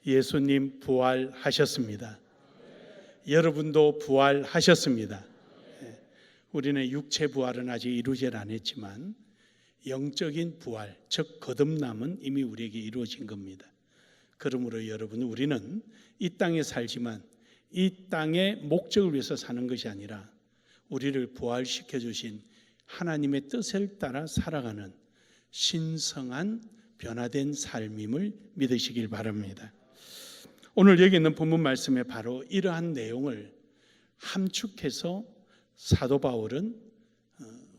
예수님 부활하셨습니다. 여러분도 부활하셨습니다. 우리는 육체 부활은 아직 이루질 않았지만 영적인 부활, 즉 거듭남은 이미 우리에게 이루어진 겁니다. 그러므로 여러분, 우리는 이 땅에 살지만 이 땅의 목적을 위해서 사는 것이 아니라 우리를 부활시켜 주신 하나님의 뜻을 따라 살아가는 신성한 변화된 삶임을 믿으시길 바랍니다. 오늘 여기 있는 본문 말씀에 바로 이러한 내용을 함축해서 사도 바울은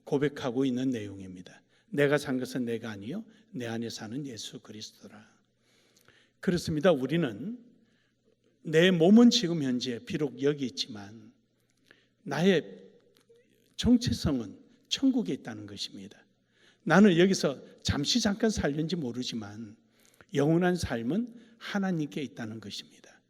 고백하고 있는 내용입니다. 내가 산 것은 내가 아니요 내 안에 사는 예수 그리스도라. 그렇습니다. 우리는 내 몸은 지금 현재 비록 여기 있지만 나의 정체성은 천국에 있다는 것입니다. 나는 여기서 잠시 잠깐 살는지 모르지만 영원한 삶은 하나님께 있다는 것입니다.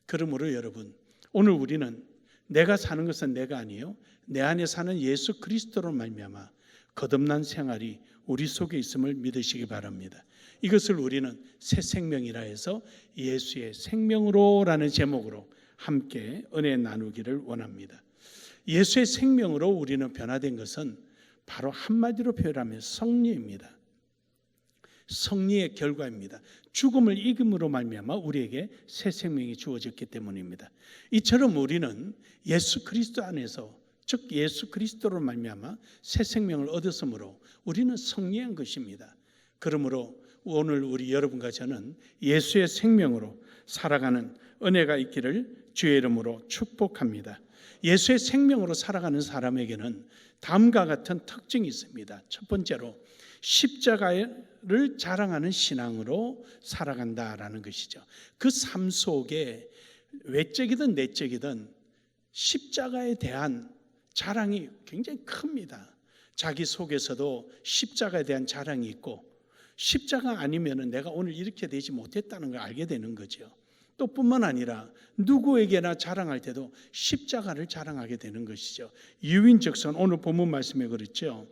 그러므로 여러분, 오늘 우리는 내가 사는 것은 내가 아니요 내 안에 사는 예수 그리스도로 말미암아 거듭난 생활이 우리 속에 있음을 믿으시기 바랍니다. 이것을 우리는 새 생명이라 해서 예수의 생명으로라는 제목으로 함께 은혜 나누기를 원합니다. 예수의 생명으로 우리는 변화된 것은 바로 한마디로 표현하면 성리입니다. 성리의 결과입니다. 죽음을 이김으로 말미암아 우리에게 새 생명이 주어졌기 때문입니다. 이처럼 우리는 예수 그리스도 안에서, 즉 예수 그리스도로 말미암아 새 생명을 얻었으므로 우리는 성리한 것입니다. 그러므로 오늘 우리 여러분과 저는 예수의 생명으로 살아가는 은혜가 있기를 주의 이름으로 축복합니다. 예수의 생명으로 살아가는 사람에게는 다음과 같은 특징이 있습니다. 첫 번째로 십자가를 자랑하는 신앙으로 살아간다라는 것이죠. 그 삶 속에 외적이든 내적이든 십자가에 대한 자랑이 굉장히 큽니다. 자기 속에서도 십자가에 대한 자랑이 있고, 십자가 아니면 내가 오늘 이렇게 되지 못했다는 걸 알게 되는 거죠. 또 뿐만 아니라 누구에게나 자랑할 때도 십자가를 자랑하게 되는 것이죠. 유인적선, 오늘 본문 말씀에 그렇죠.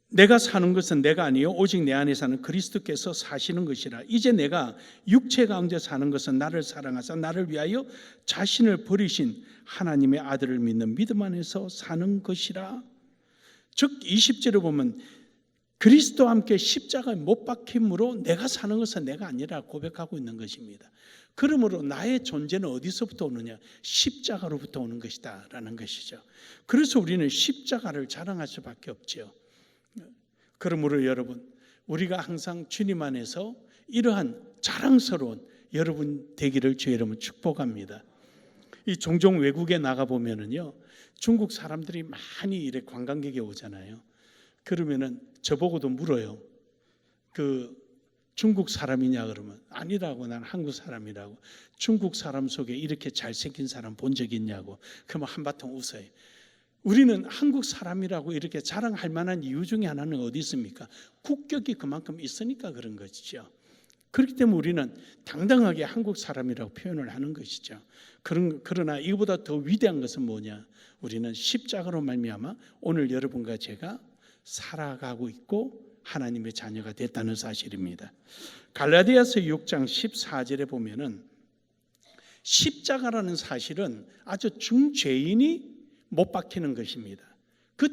내가 사는 것은 내가 아니요 오직 내 안에 사는 그리스도께서 사시는 것이라. 이제 내가 육체 가운데 사는 것은 나를 사랑하사 나를 위하여 자신을 버리신 하나님의 아들을 믿는 믿음 안에서 사는 것이라. 즉 20절에 보면 그리스도와 함께 십자가에 못 박힘으로 내가 사는 것은 내가 아니라 고백하고 있는 것입니다. 그러므로 나의 존재는 어디서부터 오느냐? 십자가로부터 오는 것이다 라는 것이죠. 그래서 우리는 십자가를 자랑할 수밖에 없죠. 그러므로 여러분, 우리가 항상 주님 안에서 이러한 자랑스러운 여러분 되기를 주의 이름으로 축복합니다. 이 종종 외국에 나가 보면은요, 중국 사람들이 많이 이래 관광객이 오잖아요. 그러면은 저보고도 물어요. 그 중국 사람이냐 그러면 아니라고, 난 한국 사람이라고. 중국 사람 속에 이렇게 잘생긴 사람 본 적 있냐고. 그러면 한바탕 웃어요. 우리는 한국 사람이라고 이렇게 자랑할 만한 이유 중에 하나는 어디 있습니까? 국격이 그만큼 있으니까 그런 것이죠. 그렇기 때문에 우리는 당당하게 한국 사람이라고 표현을 하는 것이죠. 그러나 이거보다 더 위대한 것은 뭐냐? 우리는 십자가로 말미암아 오늘 여러분과 제가 살아가고 있고 하나님의 자녀가 됐다는 사실입니다. 갈라디아서 6장 14절에 보면은 십자가라는 사실은 아주 중죄인이 못 박히는 것입니다. 그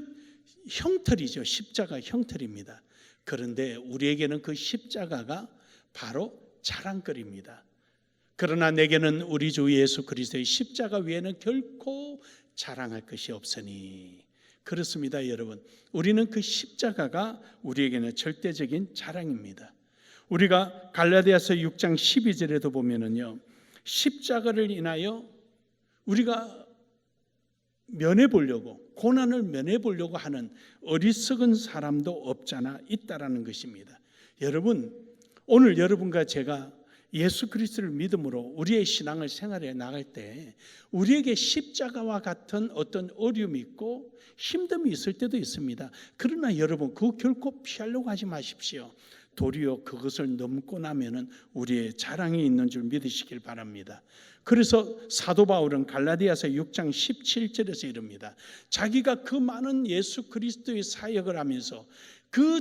형틀이죠. 십자가 형틀입니다. 그런데 우리에게는 그 십자가가 바로 자랑거리입니다. 그러나 내게는 우리 주 예수 그리스도의 십자가 외에는 결코 자랑할 것이 없으니. 그렇습니다, 여러분. 우리는 그 십자가가 우리에게는 절대적인 자랑입니다. 우리가 갈라디아서 6장 12절에도 보면은요, 십자가를 인하여 우리가 면해보려고, 고난을 면해보려고 하는 어리석은 사람도 없잖아 있다라는 것입니다. 여러분, 오늘 여러분과 제가 예수 그리스도를 믿음으로 우리의 신앙을 생활해 나갈 때 우리에게 십자가와 같은 어떤 어려움이 있고 힘듦이 있을 때도 있습니다. 그러나 여러분, 그거 결코 피하려고 하지 마십시오. 도리어 그것을 넘고 나면은 우리의 자랑이 있는 줄 믿으시길 바랍니다. 그래서 사도 바울은 갈라디아서 6장 17절에서 이릅니다. 자기가 그 많은 예수 그리스도의 사역을 하면서 그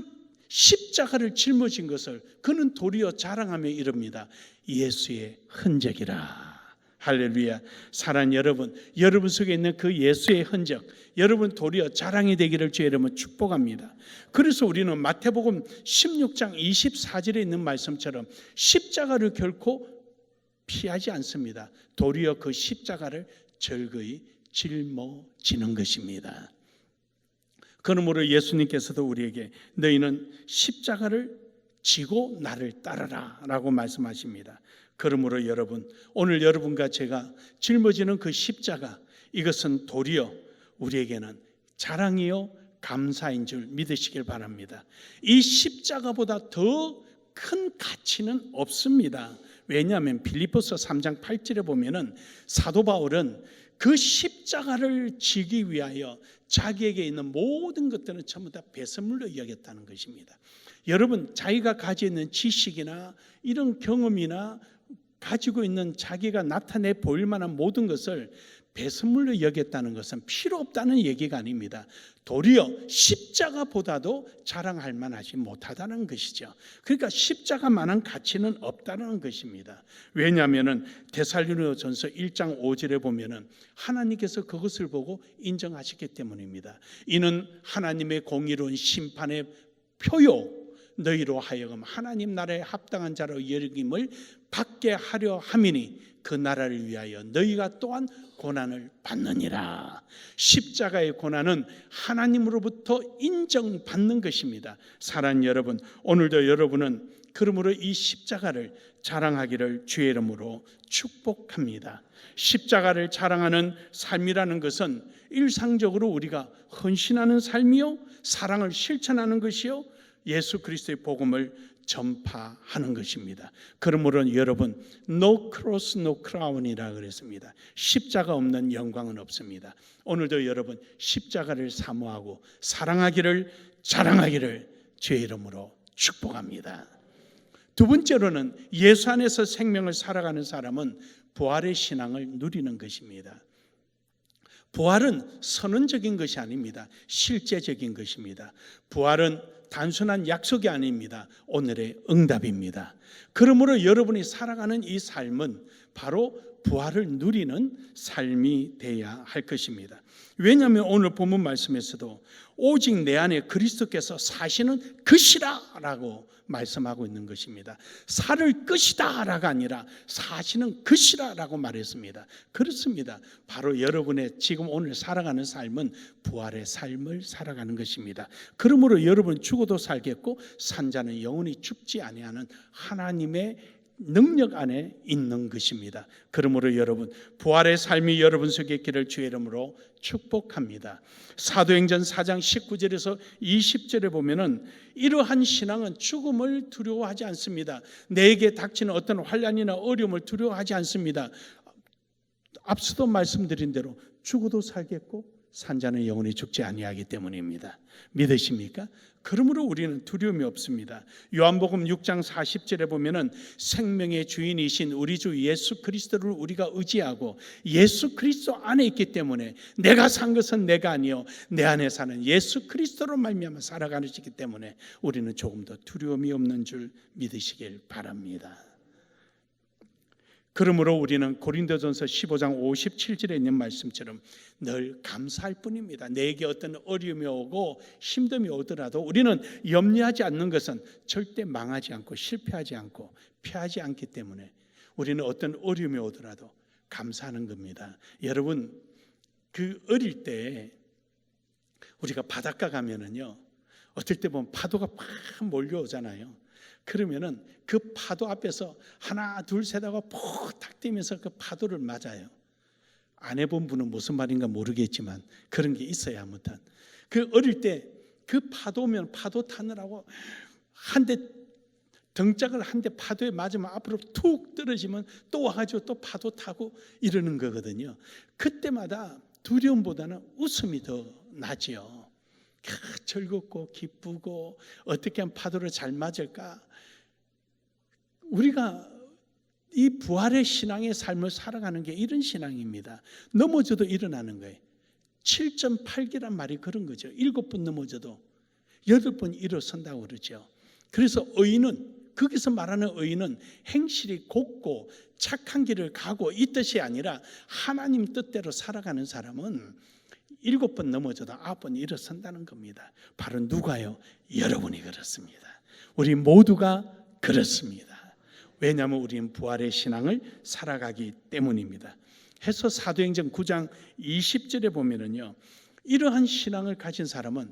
십자가를 짊어진 것을 그는 도리어 자랑하며 이릅니다. 예수의 흔적이라. 할렐루야. 사랑하는 여러분, 여러분 속에 있는 그 예수의 흔적, 여러분 도리어 자랑이 되기를 주의 이름으로 축복합니다. 그래서 우리는 마태복음 16장 24절에 있는 말씀처럼 십자가를 결코 피하지 않습니다. 도리어 그 십자가를 즐거이 짊어지는 것입니다. 그러므로 예수님께서도 우리에게 너희는 십자가를 지고 나를 따르라 라고 말씀하십니다. 그러므로 여러분, 오늘 여러분과 제가 짊어지는 그 십자가, 이것은 도리어 우리에게는 자랑이요 감사인 줄 믿으시길 바랍니다. 이 십자가보다 더 큰 가치는 없습니다. 왜냐하면 빌립보서 3장 8절에 보면은 사도 바울은 그 십자가를 지기 위하여 자기에게 있는 모든 것들은 전부 다 배설물로 여겼다는 것입니다. 여러분, 자기가 가지고 있는 지식이나 이런 경험이나 가지고 있는 자기가 나타내 보일 만한 모든 것을 배설물로 여겼다는 것은 필요 없다는 얘기가 아닙니다. 도리어 십자가보다도 자랑할 만하지 못하다는 것이죠. 그러니까 십자가만한 가치는 없다는 것입니다. 왜냐하면 데살로니가전서 1장 5절에 보면은 하나님께서 그것을 보고 인정하셨기 때문입니다. 이는 하나님의 공의로운 심판의 표요 너희로 하여금 하나님 나라에 합당한 자로 여김을 받게 하려 함이니 그 나라를 위하여 너희가 또한 고난을 받느니라. 십자가의 고난은 하나님으로부터 인정받는 것입니다. 사랑하는 여러분, 오늘도 여러분은 그러므로 이 십자가를 자랑하기를 주의 이름으로 축복합니다. 십자가를 자랑하는 삶이라는 것은 일상적으로 우리가 헌신하는 삶이요, 사랑을 실천하는 것이요, 예수 그리스도의 복음을 전파하는 것입니다. 그러므로 여러분, No cross, no crown이라 그랬습니다. 십자가 없는 영광은 없습니다. 오늘도 여러분 십자가를 사모하고 사랑하기를 자랑하기를 주의 이름으로 축복합니다. 두 번째로는 예수 안에서 생명을 살아가는 사람은 부활의 신앙을 누리는 것입니다. 부활은 선언적인 것이 아닙니다. 실제적인 것입니다. 부활은 단순한 약속이 아닙니다. 오늘의 응답입니다. 그러므로 여러분이 살아가는 이 삶은 바로 부활을 누리는 삶이 되어야 할 것입니다. 왜냐하면 오늘 본문 말씀에서도 오직 내 안에 그리스도께서 사시는 것이라 라고 말씀하고 있는 것입니다. 살을 것이다 라가 아니라 사시는 것이라 라고 말했습니다. 그렇습니다. 바로 여러분의 지금 오늘 살아가는 삶은 부활의 삶을 살아가는 것입니다. 그러므로 여러분 죽어도 살겠고 산자는 영원히 죽지 아니하는 하나님의 능력 안에 있는 것입니다. 그러므로 여러분 부활의 삶이 여러분 속에 있기를 주의 이름으로 축복합니다. 사도행전 4장 19절에서 20절에 보면은 이러한 신앙은 죽음을 두려워하지 않습니다. 내게 닥치는 어떤 환난이나 어려움을 두려워하지 않습니다. 앞서도 말씀드린 대로 죽어도 살겠고 산자는 영원히 죽지 아니하기 때문입니다. 믿으십니까? 그러므로 우리는 두려움이 없습니다. 요한복음 6장 40절에 보면은 생명의 주인이신 우리 주 예수 그리스도를 우리가 의지하고 예수 그리스도 안에 있기 때문에 내가 산 것은 내가 아니요 내 안에 사는 예수 그리스도로 말미암아 살아가는 것이기 때문에 우리는 조금 더 두려움이 없는 줄 믿으시길 바랍니다. 그러므로 우리는 고린도전서 15장 57절에 있는 말씀처럼 늘 감사할 뿐입니다. 내게 어떤 어려움이 오고 힘듦이 오더라도 우리는 염려하지 않는 것은 절대 망하지 않고 실패하지 않고 피하지 않기 때문에 우리는 어떤 어려움이 오더라도 감사하는 겁니다. 여러분, 그 어릴 때 우리가 바닷가 가면은요, 어떨 때 보면 파도가 팍 몰려오잖아요. 그러면은 그 파도 앞에서 하나 둘 셋 하고 푹탁 뛰면서 그 파도를 맞아요. 안 해본 분은 무슨 말인가 모르겠지만 그런 게 있어요. 아무튼 그 어릴 때 그 파도면 파도 타느라고 한 대 등짝을 한 대 파도에 맞으면 앞으로 툭 떨어지면 또 와가지고 또 파도 타고 이러는 거거든요. 그때마다 두려움보다는 웃음이 더 나지요. 즐겁고 기쁘고 어떻게 하면 파도를 잘 맞을까. 우리가 이 부활의 신앙의 삶을 살아가는 게 이런 신앙입니다. 넘어져도 일어나는 거예요. 7.8기란 말이 그런 거죠. 7번 넘어져도 8번 일어선다고 그러죠. 그래서 의인은, 거기서 말하는 의인은 행실이 곱고 착한 길을 가고 이 뜻이 아니라 하나님 뜻대로 살아가는 사람은 7번 넘어져도 9번 일어선다는 겁니다. 바로 누가요? 여러분이 그렇습니다. 우리 모두가 그렇습니다. 왜냐하면 우리는 부활의 신앙을 살아가기 때문입니다. 해서 사도행전 9장 20절에 보면은요, 이러한 신앙을 가진 사람은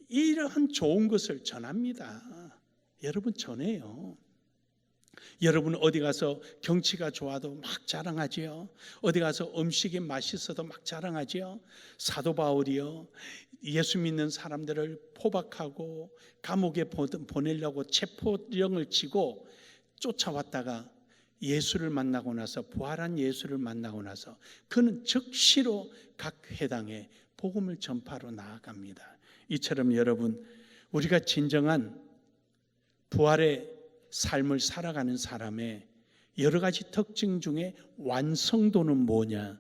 이러한 좋은 것을 전합니다. 여러분 전해요. 여러분 어디 가서 경치가 좋아도 막 자랑하지요. 어디 가서 음식이 맛있어도 막 자랑하지요. 사도 바울이요, 예수 믿는 사람들을 포박하고 감옥에 보내려고 체포령을 치고 쫓아왔다가 예수를 만나고 나서, 부활한 예수를 만나고 나서 그는 즉시로 각 회당에 복음을 전파로 나아갑니다. 이처럼 여러분, 우리가 진정한 부활의 삶을 살아가는 사람의 여러 가지 특징 중에 완성도는 뭐냐?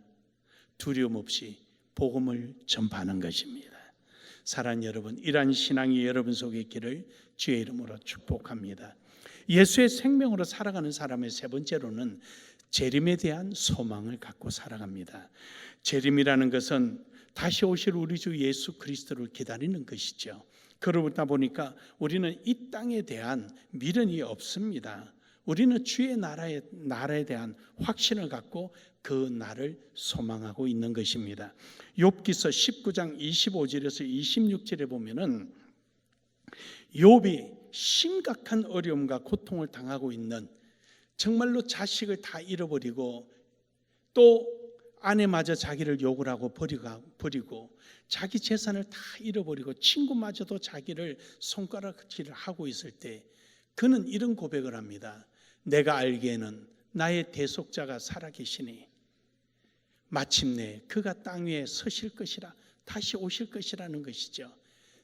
두려움 없이 복음을 전파하는 것입니다. 사랑하는 여러분, 이러한 신앙이 여러분 속에 있기를 주의 이름으로 축복합니다. 예수의 생명으로 살아가는 사람의 세 번째로는 재림에 대한 소망을 갖고 살아갑니다. 재림이라는 것은 다시 오실 우리 주 예수 그리스도를 기다리는 것이죠. 그러다 보니까 우리는 이 땅에 대한 미련이 없습니다. 우리는 주의 나라에 대한 확신을 갖고 그 날을 소망하고 있는 것입니다. 욥기서 19장 25절에서 26절에 보면은 욥이 심각한 어려움과 고통을 당하고 있는, 정말로 자식을 다 잃어버리고 또 아내마저 자기를 욕을 하고 버리고 자기 재산을 다 잃어버리고 친구마저도 자기를 손가락질을 하고 있을 때 그는 이런 고백을 합니다. 내가 알기에는 나의 대속자가 살아계시니 마침내 그가 땅 위에 서실 것이라, 다시 오실 것이라는 것이죠.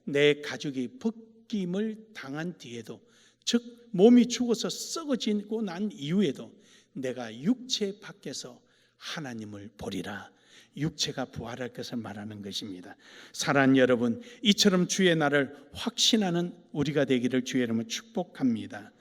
내 가족이 벗김을 당한 뒤에도, 즉 몸이 죽어서 썩어지고 난 이후에도 내가 육체 밖에서 하나님을 보리라. 육체가 부활할 것을 말하는 것입니다. 사랑하는 여러분, 이처럼 주의 날을 확신하는 우리가 되기를 주의 이름으로 축복합니다.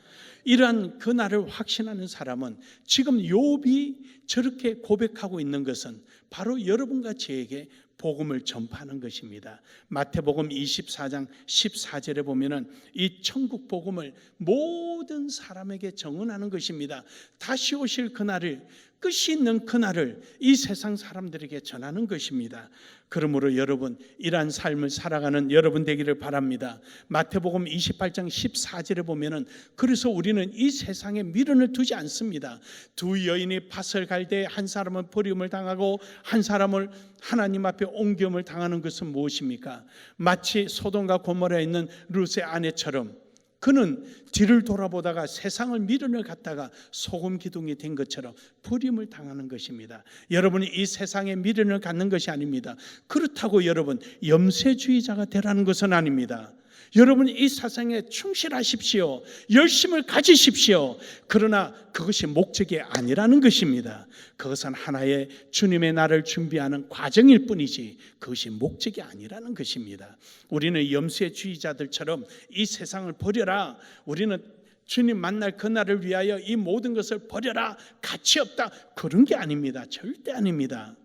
이러한 그 날을 확신하는 사람은, 지금 욥이 저렇게 고백하고 있는 것은 바로 여러분과 저에게 복음을 전파하는 것입니다. 마태복음 24장 14절에 보면은 이 천국 복음을 모든 사람에게 증언하는 것입니다. 다시 오실 그날을, 끝이 있는 그날을 이 세상 사람들에게 전하는 것입니다. 그러므로 여러분, 이러한 삶을 살아가는 여러분 되기를 바랍니다. 마태복음 28장 14절에 보면은, 그래서 우리는 이 세상에 미련을 두지 않습니다. 두 여인이 밭을 갈 때 한 사람은 버림을 당하고 한 사람을 하나님 앞에 옮김을 당하는 것은 무엇입니까? 마치 소돔과 고모라에 있는 룻의 아내처럼 그는 뒤를 돌아보다가 세상을 미련을 갖다가 소금 기둥이 된 것처럼 버림을 당하는 것입니다. 여러분이 이 세상에 미련을 갖는 것이 아닙니다. 그렇다고 여러분 염세주의자가 되라는 것은 아닙니다. 여러분 이 세상에 충실하십시오. 열심을 가지십시오. 그러나 그것이 목적이 아니라는 것입니다. 그것은 하나의 주님의 날을 준비하는 과정일 뿐이지 그것이 목적이 아니라는 것입니다. 우리는 염세주의자들처럼 이 세상을 버려라, 우리는 주님 만날 그날을 위하여 이 모든 것을 버려라, 가치 없다, 그런 게 아닙니다. 절대 아닙니다.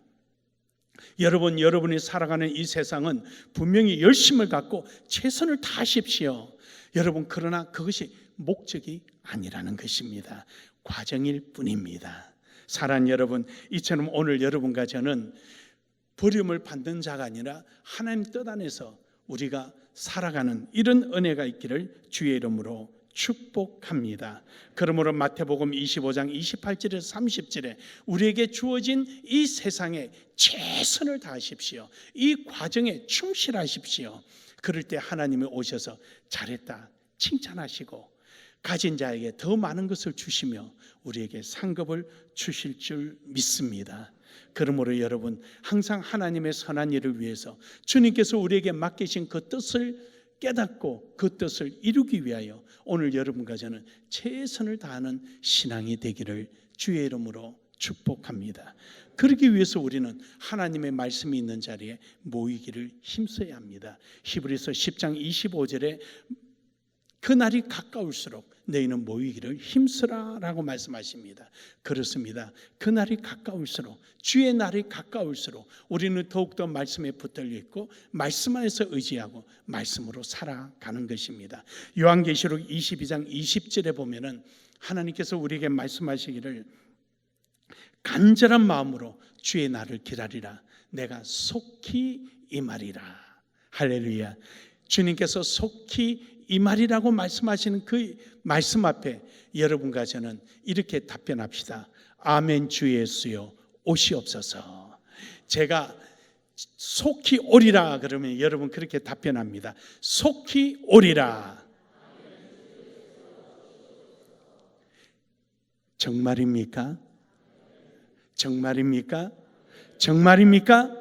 여러분이 살아가는 이 세상은 분명히 열심을 갖고 최선을 다하십시오. 여러분, 그러나 그것이 목적이 아니라는 것입니다. 과정일 뿐입니다. 사랑하는 여러분, 이처럼 오늘 여러분과 저는 버림을 받는 자가 아니라 하나님 뜻 안에서 우리가 살아가는 이런 은혜가 있기를 주의 이름으로 축복합니다. 그러므로 마태복음 25장 28절에서 30절에 우리에게 주어진 이 세상에 최선을 다하십시오. 이 과정에 충실하십시오. 그럴 때 하나님이 오셔서 잘했다 칭찬하시고 가진 자에게 더 많은 것을 주시며 우리에게 상급을 주실 줄 믿습니다. 그러므로 여러분, 항상 하나님의 선한 일을 위해서 주님께서 우리에게 맡기신 그 뜻을 깨닫고 그 뜻을 이루기 위하여 오늘 여러분과 저는 최선을 다하는 신앙이 되기를 주의 이름으로 축복합니다. 그러기 위해서 우리는 하나님의 말씀이 있는 자리에 모이기를 힘써야 합니다. 히브리서 10장 25절에 그날이 가까울수록 너희는 모이기를 힘쓰라라고 말씀하십니다. 그렇습니다. 그날이 가까울수록, 주의 날이 가까울수록 우리는 더욱더 말씀에 붙들려 있고 말씀 안에서 의지하고 말씀으로 살아가는 것입니다. 요한계시록 22장 20절에 보면은 하나님께서 우리에게 말씀하시기를 간절한 마음으로 주의 날을 기다리라. 내가 속히 임하리라. 할렐루야. 주님께서 속히 임하리라고 말씀하시는 그 말씀 앞에 여러분과 저는 이렇게 답변합시다. 아멘 주 예수여 오시옵소서. 제가 속히 오리라 그러면 여러분 그렇게 답변합니다. 속히 오리라. 정말입니까? 정말입니까? 정말입니까?